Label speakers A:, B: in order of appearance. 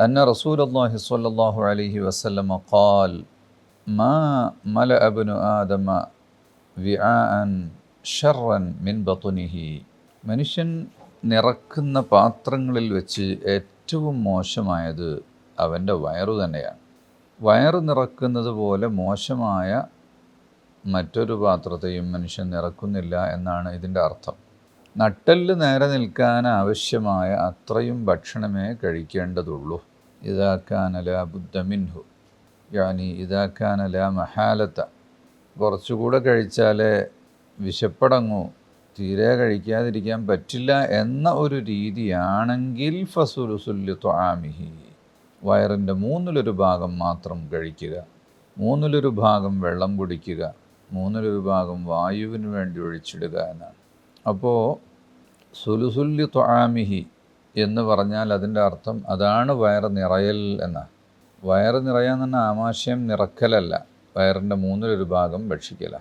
A: അന്ന റസൂലുള്ളാഹി സ്വല്ലല്ലാഹു അലൈഹി വസല്ലമ ഖാൽ മാ മലഅ ഇബ്നു ആദമ വിആഅൻ ശർറൻ മിൻ ബത്നിഹി. മനുഷ്യൻ നിറക്കുന്ന പാത്രങ്ങളിൽ വെച്ച് ഏറ്റവും മോശമായത് അവൻ്റെ വയറു തന്നെയാണ്. വയറ് നിറക്കുന്നത് പോലെ മോശമായ മറ്റൊരു പാത്രത്തെയും മനുഷ്യൻ നിറക്കുന്നില്ല എന്നാണ് ഇതിൻ്റെ അർത്ഥം. നട്ടെല്ല് നേരെ നിൽക്കാൻ ആവശ്യമായ അത്രയും ഭക്ഷണമേ കഴിക്കേണ്ടതുള്ളൂ. ഇദാ കാന ലാ ബുദ്ദ മിൻഹു, യാനി ഇദാ കാന ലാ മഹാലത്ത. കുറച്ചുകൂടെ കഴിച്ചാലേ വിശപ്പടങ്ങൂ, തീരെ കഴിക്കാതിരിക്കാൻ പറ്റില്ല എന്ന ഒരു രീതിയാണെങ്കിൽ ഫസുലുസുല്ലി ത്വആമിഹി, വയറിൻ്റെ മൂന്നിലൊരു ഭാഗം മാത്രം കഴിക്കുക, മൂന്നിലൊരു ഭാഗം വെള്ളം കുടിക്കുക, മൂന്നിലൊരു ഭാഗം വായുവിന് വേണ്ടി ഒഴിച്ചിടുക എന്നാണ്. അപ്പോൾ സുലുസുല്ലി ത്വആമിഹി എന്ന് പറഞ്ഞാൽ അതിൻ്റെ അർത്ഥം അതാണ് വയറ് നിറയൽ എന്നാണ്. വയറ് നിറയാൻ തന്നെ ആമാശയം നിറക്കലല്ല, വയറിൻ്റെ മൂന്നിലൊരു ഭാഗം ഭക്ഷിക്കല.